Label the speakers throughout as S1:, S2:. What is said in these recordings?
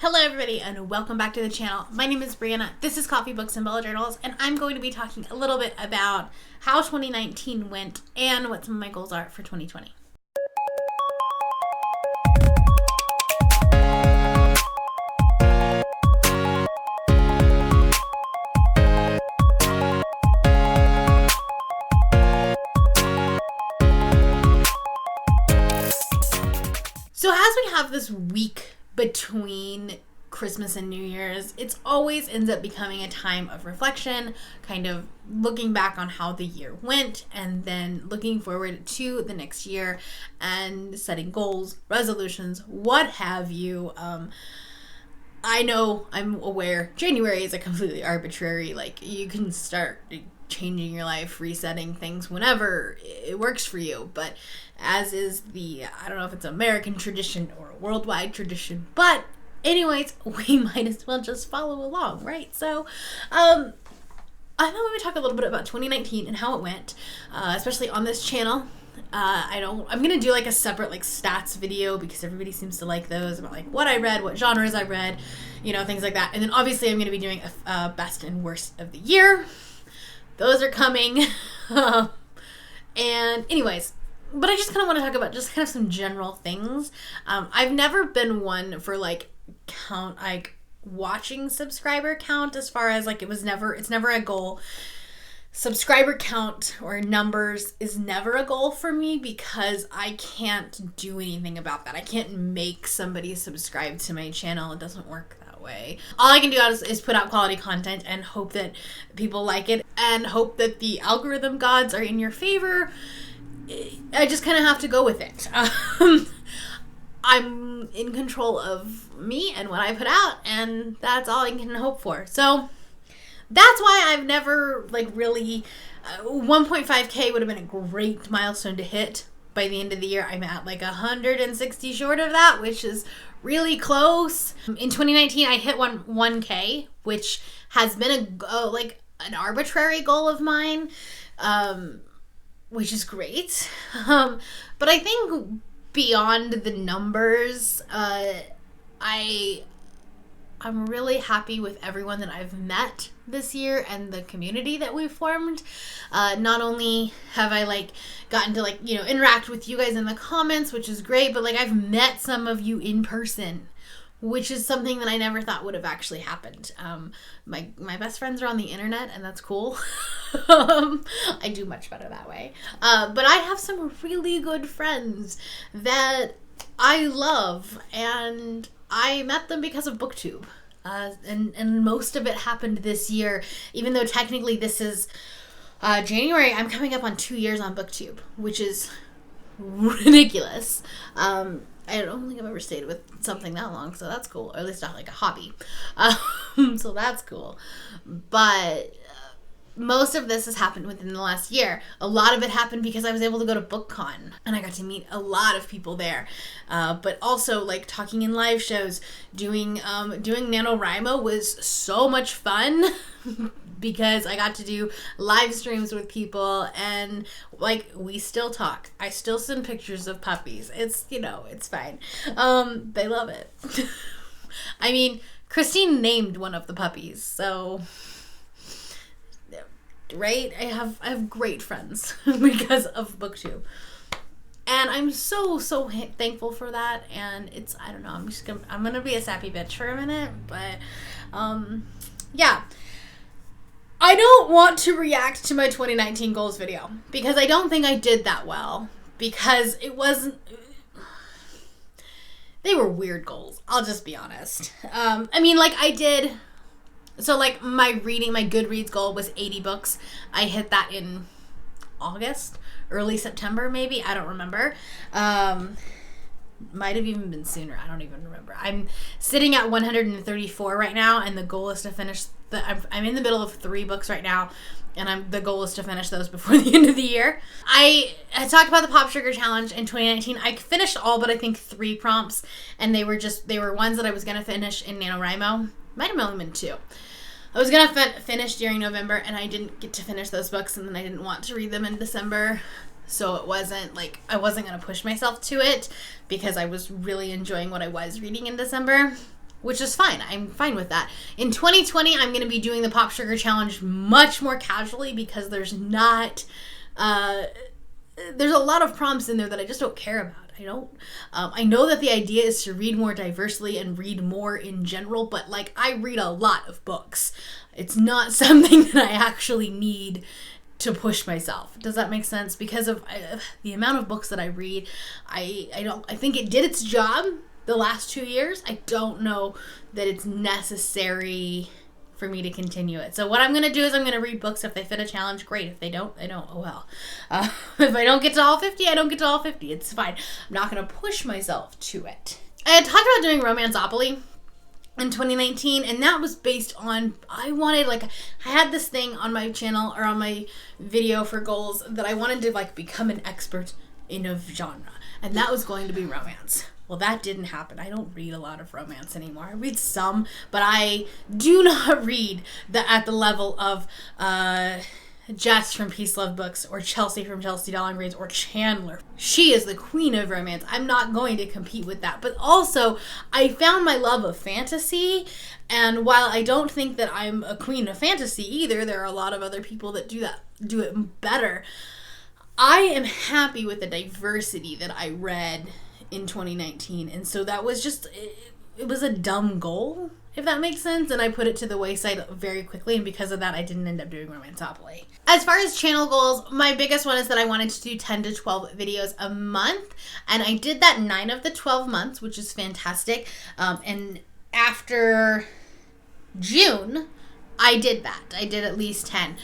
S1: Hello everybody and welcome back to the channel. My name is Brianna, this is Coffee Books and Bullet Journals, and I'm going to be talking a little bit about how 2019 went and what some of my goals are for 2020. So as we have this week between Christmas and New Year's, it always ends up becoming a time of reflection, kind of looking back on how the year went and then looking forward to the next year and setting goals, resolutions, what have you. I know, I'm aware, January is a completely arbitrary, you can start changing your life, resetting things whenever it works for you, but as is I don't know if it's an American tradition or a worldwide tradition, but anyways, we might as well just follow along, right? So, I thought we would talk a little bit about 2019 and how it went, especially on this channel. I'm gonna do a separate stats video because everybody seems to like those about what I read, what genres I read, things like that. And then obviously I'm gonna be doing a best and worst of the year. Those are coming. And anyways, but I just kind of want to talk about just kind of some general things. I've never been one for watching subscriber count, as far as it's never a goal. Subscriber count or numbers is never a goal for me because I can't do anything about that. I can't make somebody subscribe to my channel. It doesn't work that way. All I can do is put out quality content and hope that people like it and hope that the algorithm gods are in your favor. I just kind of have to go with it. I'm in control of me and what I put out, and that's all I can hope for. So that's why I've never really 1.5K would have been a great milestone to hit by the end of the year. I'm at 160 short of that, which is really close. In 2019, I hit 1K, which has been an arbitrary goal of mine, which is great. But I think beyond the numbers, I'm really happy with everyone that I've met this year and the community that we've formed. Not only have I gotten to interact with you guys in the comments, which is great, but I've met some of you in person, which is something that I never thought would have actually happened. My best friends are on the internet, and that's cool. I do much better that way. But I have some really good friends that I love, and I met them because of BookTube. And most of it happened this year, even though technically this is January. I'm coming up on 2 years on BookTube, which is ridiculous. I don't think I've ever stayed with something that long, so that's cool. Or at least not a hobby. So that's cool. But most of this has happened within the last year. A lot of it happened because I was able to go to BookCon, and I got to meet a lot of people there. But also, talking in live shows, doing NaNoWriMo was so much fun because I got to do live streams with people, and we still talk. I still send pictures of puppies. It's, it's fine. They love it. I mean, Christine named one of the puppies, so right? I have great friends because of BookTube. And I'm so thankful for that, and I don't know, I'm gonna be a sappy bitch for a minute, but yeah. I don't want to react to my 2019 goals video because I don't think I did that well, because they were weird goals. I'll just be honest. I did. So, my Goodreads goal was 80 books. I hit that in August, early September, maybe. I don't remember. Might have even been sooner. I don't even remember. I'm sitting at 134 right now, and the goal is to finish I'm in the middle of 3 books right now, and the goal is to finish those before the end of the year. I talked about the Pop Sugar Challenge in 2019. I finished all but I think 3 prompts, and they were ones that I was going to finish in NaNoWriMo. Might have only been 2. I was going to finish during November, and I didn't get to finish those books, and then I didn't want to read them in December. So it wasn't I wasn't going to push myself to it because I was really enjoying what I was reading in December. which is fine. I'm fine with that. In 2020, I'm going to be doing the Pop Sugar Challenge much more casually because there's not, there's a lot of prompts in there that I just don't care about. I know that the idea is to read more diversely and read more in general, but like I read a lot of books. It's not something that I actually need to push myself. Does that make sense? Because of the amount of books that I read, I think it did its job the last 2 years. I don't know that it's necessary for me to continue it. So what I'm going to do is I'm going to read books. If they fit a challenge, great. If they don't, they don't. Oh well. If I don't get to all 50, I don't get to all 50. It's fine. I'm not going to push myself to it. I had talked about doing Romanceopoly in 2019, and that was based on, I had this thing on my channel or on my video for goals that I wanted to like become an expert in a genre, and that was going to be romance. Well, that didn't happen. I don't read a lot of romance anymore. I read some, but I do not read at the level of Jess from Peace Love Books or Chelsea from Chelsea Doll and Grades or Chandler. She is the queen of romance. I'm not going to compete with that. But also, I found my love of fantasy, and while I don't think that I'm a queen of fantasy either, there are a lot of other people that do it better. I am happy with the diversity that I read in 2019, and so that was just, it was a dumb goal, if that makes sense, and I put it to the wayside very quickly, and because of that I didn't end up doing Romanceopoly. As far as channel goals, my biggest one is that I wanted to do 10 to 12 videos a month, and I did that 9 of the 12 months, which is fantastic, and after June I did that. I did at least 10.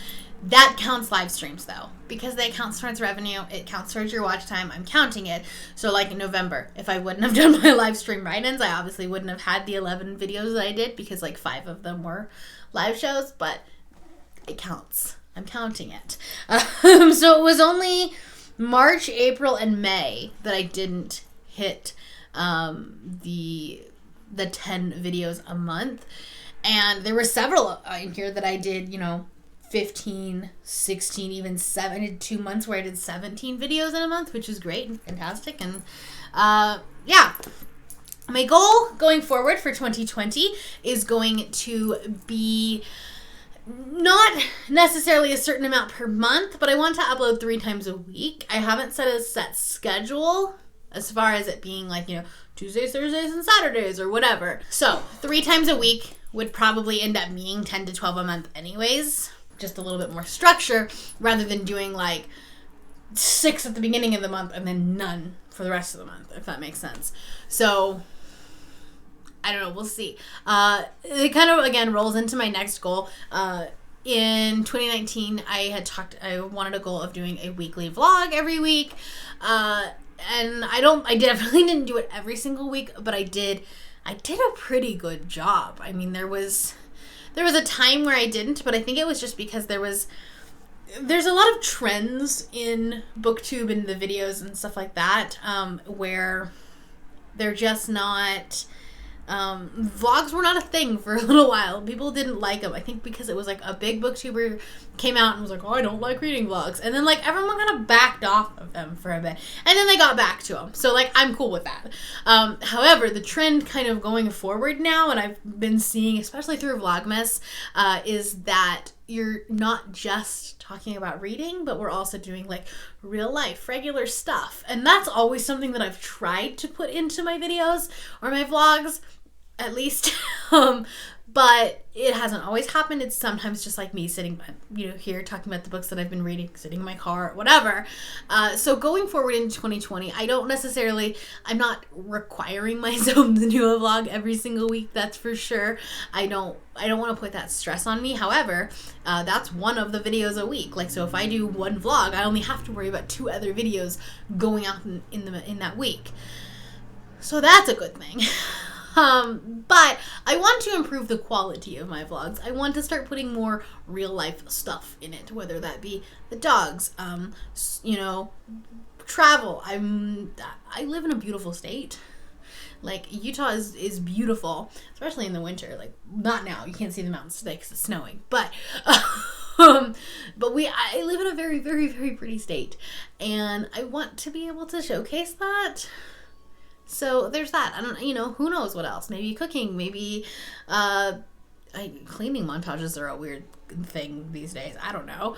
S1: That counts live streams though, because that counts towards revenue. It counts towards your watch time. I'm counting it. So like in November, if I wouldn't have done my live stream write-ins, I obviously wouldn't have had the 11 videos that I did because like 5 of them were live shows, but it counts. I'm counting it. So it was only March, April, and May that I didn't hit the 10 videos a month. And there were several in here that I did, 15, 16, even 7. I did 2 months where I did 17 videos in a month, which is great and fantastic. And yeah, my goal going forward for 2020 is going to be not necessarily a certain amount per month, but I want to upload 3 times a week. I haven't set a set schedule as far as it being like, Tuesdays, Thursdays, and Saturdays or whatever. So 3 times a week would probably end up being 10 to 12 a month anyways. Just a little bit more structure rather than doing like 6 at the beginning of the month and then none for the rest of the month, if that makes sense. So I don't know, we'll see. It kind of again rolls into my next goal. In 2019 I wanted a goal of doing a weekly vlog every week, and I definitely didn't do it every single week, but I did a pretty good job. I mean, there was a time where I didn't, but I think it was just because there's a lot of trends in BookTube and the videos and stuff like that, where they're just not, vlogs were not a thing for a little while. People didn't like them. I think because it was like a big booktuber came out and was like, oh, I don't like reading vlogs. And then like everyone kind of backed off of them for a bit. And then they got back to them. So like I'm cool with that. However, the trend kind of going forward now, and I've been seeing, especially through Vlogmas, is that you're not just talking about reading, but we're also doing like real life, regular stuff. And that's always something that I've tried to put into my videos or my vlogs, at least. But it hasn't always happened. It's sometimes just like me sitting, here talking about the books that I've been reading, sitting in my car, whatever. So going forward into 2020, I'm not requiring myself to do a vlog every single week. That's for sure. I don't want to put that stress on me. However, that's one of the videos a week. Like, so if I do one vlog, I only have to worry about 2 other videos going out in that week. So that's a good thing. But I want to improve the quality of my vlogs. I want to start putting more real life stuff in it, whether that be the dogs, travel. I live in a beautiful state. Like, Utah is beautiful, especially in the winter. Like, not now. You can't see the mountains today because it's snowing. But I live in a very, very, very pretty state, and I want to be able to showcase that So there's that. I don't, who knows what else? Maybe cooking, maybe cleaning montages are a weird thing these days. I don't know.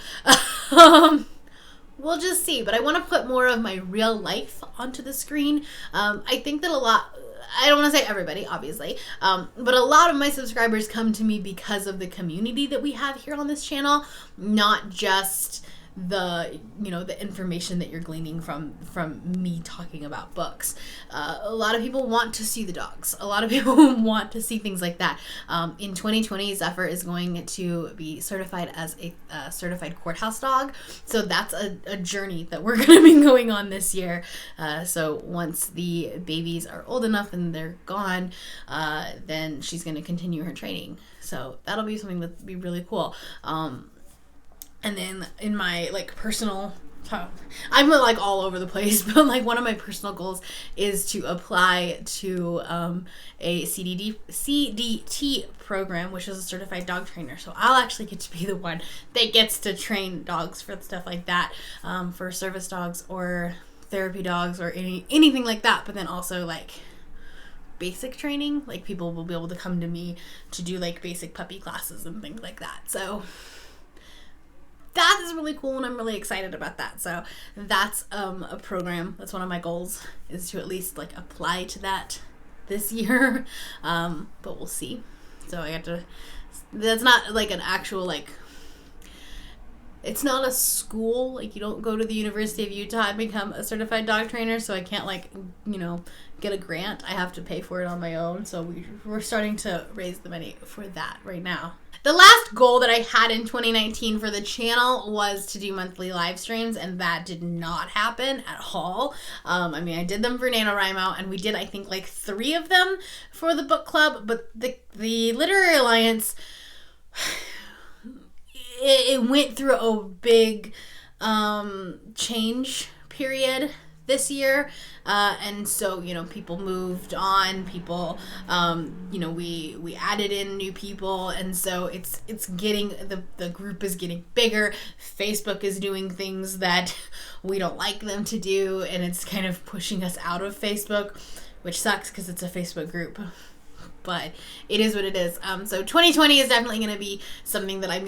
S1: We'll just see. But I want to put more of my real life onto the screen. I think that I don't want to say everybody, obviously, but a lot of my subscribers come to me because of the community that we have here on this channel, not just the information that you're gleaning from me talking about books. A lot of people want to see the dogs. A lot of people want to see things like that. In 2020, Zephyr is going to be certified as a certified courthouse dog. So that's a journey that we're going to be going on this year. So once the babies are old enough and they're gone, then she's going to continue her training. So that'll be something that'll be really cool. And then in my personal, I'm all over the place, but one of my personal goals is to apply to a CDT program, which is a certified dog trainer. So I'll actually get to be the one that gets to train dogs for stuff like that, for service dogs or therapy dogs or anything like that. But then also basic training, people will be able to come to me to do basic puppy classes and things like that. So that is really cool, and I'm really excited about that. So that's a program. That's one of my goals, is to at least apply to that this year. But we'll see. So I have to. That's not an actual It's not a school. You don't go to the University of Utah and become a certified dog trainer. So I can't get a grant. I have to pay for it on my own. So we're starting to raise the money for that right now. The last goal that I had in 2019 for the channel was to do monthly live streams, and that did not happen at all. I did them for NaNoWriMo, and we did, I think, 3 of them for the book club, but the Literary Alliance, it went through a big change period this year, and so people moved on, people we added in new people, and so it's getting the group is getting bigger. Facebook is doing things that we don't like them to do, and it's kind of pushing us out of Facebook, which sucks because it's a Facebook group. But it is what it is. So 2020 is definitely going to be something that we're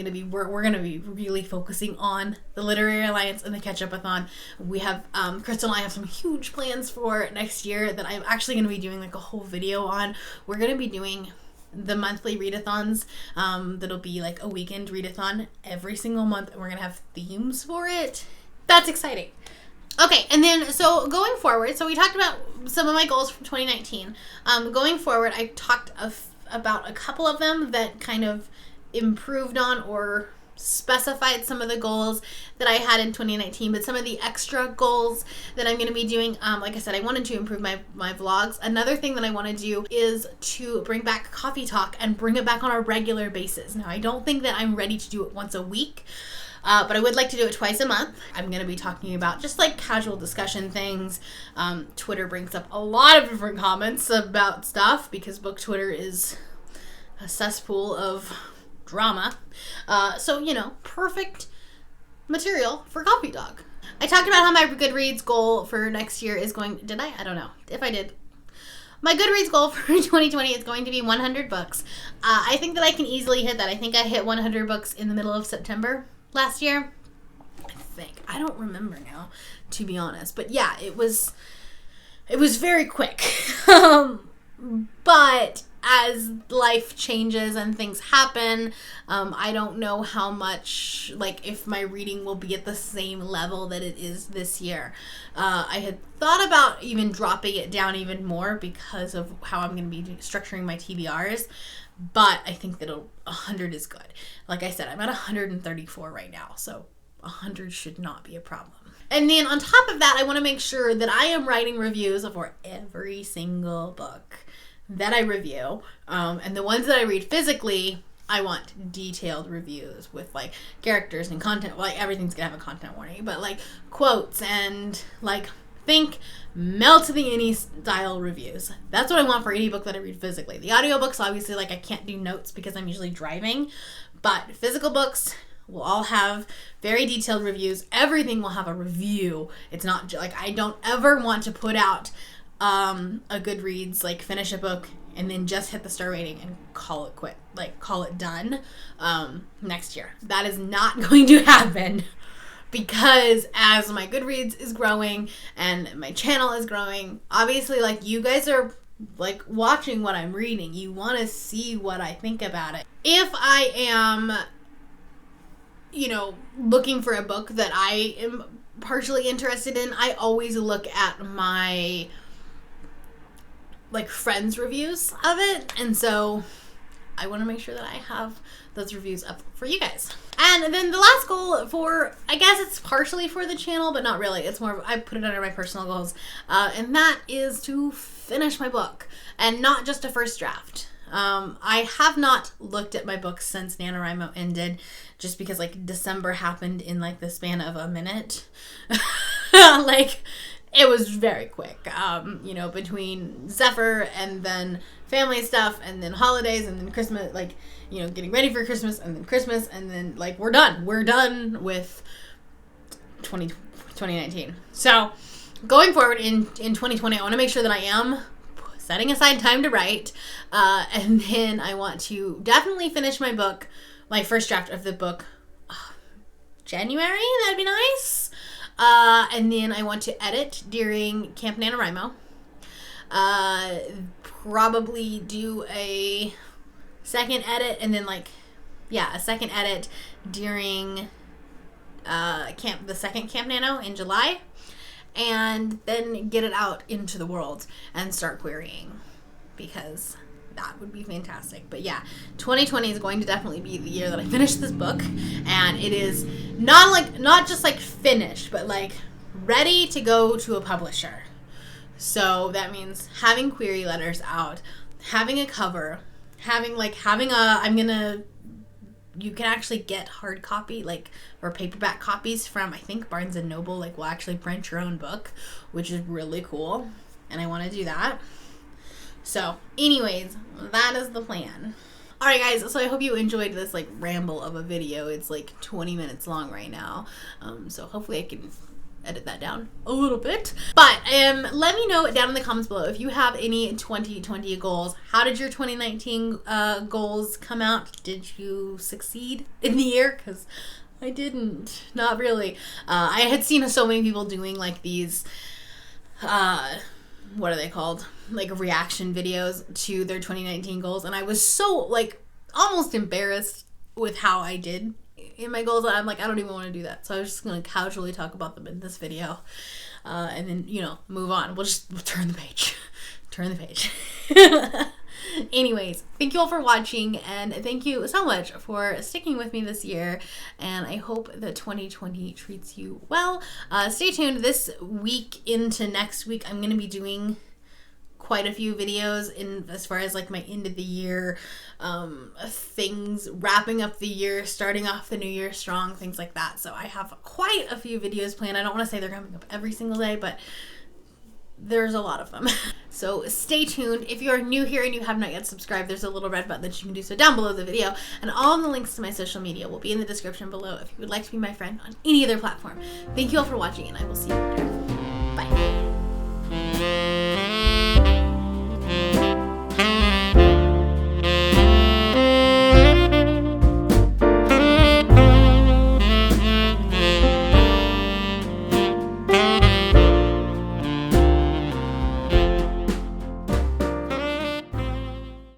S1: going to be really focusing on, the Literary Alliance and the Catch-Up-a-thon. We have, Crystal and I have some huge plans for next year that I'm actually going to be doing a whole video on. We're going to be doing the monthly readathons. That'll be a weekend readathon every single month, and we're going to have themes for it. That's exciting. Okay, and then, so going forward, so we talked about some of my goals from 2019. Going forward, I talked about a couple of them that kind of improved on or specified some of the goals that I had in 2019, but some of the extra goals that I'm going to be doing, like I said, I wanted to improve my vlogs. Another thing that I want to do is to bring back Coffee Talk and bring it back on a regular basis. Now, I don't think that I'm ready to do it once a week. But I would like to do it twice a month. I'm going to be talking about just casual discussion things. Twitter brings up a lot of different comments about stuff because book Twitter is a cesspool of drama. So, perfect material for Coffee Talk. I talked about how my Goodreads goal for next year is going... Did I? I don't know. If I did. My Goodreads goal for 2020 is going to be 100 books. I think that I can easily hit that. I think I hit 100 books in the middle of September last year. I don't remember now, to be honest. But yeah, it was very quick. But as life changes and things happen, I don't know how much, if my reading will be at the same level that it is this year. I had thought about even dropping it down even more because of how I'm going to be structuring my TBRs. But I think that 100 is good. Like I said, I'm at 134 right now, so 100 should not be a problem. And then on top of that, I want to make sure that I am writing reviews for every single book that I review. And the ones that I read physically, I want detailed reviews with characters and content. Everything's going to have a content warning, but quotes and think Mel to the Any style reviews. That's what I want for any book that I read physically. The audiobooks, obviously, I can't do notes because I'm usually driving, but physical books will all have very detailed reviews. Everything will have a review. It's not I don't ever want to put out a Goodreads, like finish a book and then just hit the star rating and call it quit, like call it done next year. That is not going to happen, because as my Goodreads is growing and my channel is growing, obviously, like, you guys are like watching what I'm reading. You want to see what I think about it. If I am, you know, looking for a book that I am partially interested in, I always look at my like friends' reviews of it, and so I want to make sure that I have those reviews up for you guys. And then the last goal for, I guess it's partially for the channel, but not really. It's more of, I put it under my personal goals, and that is to finish my book, and not just a first draft. I have not looked at my books since NaNoWriMo ended, just because like December happened in like the span of a minute. Like, it was very quick, you know, between Zephyr and then family stuff and then holidays and then Christmas, like, you know, getting ready for Christmas and then like we're done with 2019. So going forward in 2020, I want to make sure that I am setting aside time to write, and then I want to definitely finish my book, my first draft of the book, January. That'd be nice. And then I want to edit during Camp NaNoWriMo. Probably do a second edit and then a second edit during the second Camp Nano in July, and then get it out into the world and start querying, because that would be fantastic. But yeah, 2020 is going to definitely be the year that I finish this book, and it is not just like finished, but like ready to go to a publisher. So that means having query letters out, having a cover, you can actually get hard copy, or paperback copies from, I think, Barnes & Noble, will actually print your own book, which is really cool, and I want to do that. So, anyways, that is the plan. Alright guys, so I hope you enjoyed this, ramble of a video. It's, 20 minutes long right now, so hopefully I can edit that down a little bit. But let me know down in the comments below if you have any 2020 goals. How did your 2019 goals come out? Did you succeed in the year? Because I didn't. Not really. I had seen so many people doing these what are they called? Reaction videos to their 2019 goals, and I was so almost embarrassed with how I did in my goals. I'm I don't even want to do that, so I was just gonna casually talk about them in this video, and then move on. We'll turn the page. Turn the page. Anyways, thank you all for watching, and thank you so much for sticking with me this year, and I hope that 2020 treats you well. Stay tuned. This week into next week, I'm going to be doing quite a few videos as far as my end of the year things, wrapping up the year, starting off the new year strong, things like that. So I have quite a few videos planned. I don't want to say they're coming up every single day, but there's a lot of them. So stay tuned. If you're new here and you have not yet subscribed, there's a little red button that you can do so down below the video, and all the links to my social media will be in the description below if you would like to be my friend on any other platform. Thank you all for watching, and I will see you later. Bye.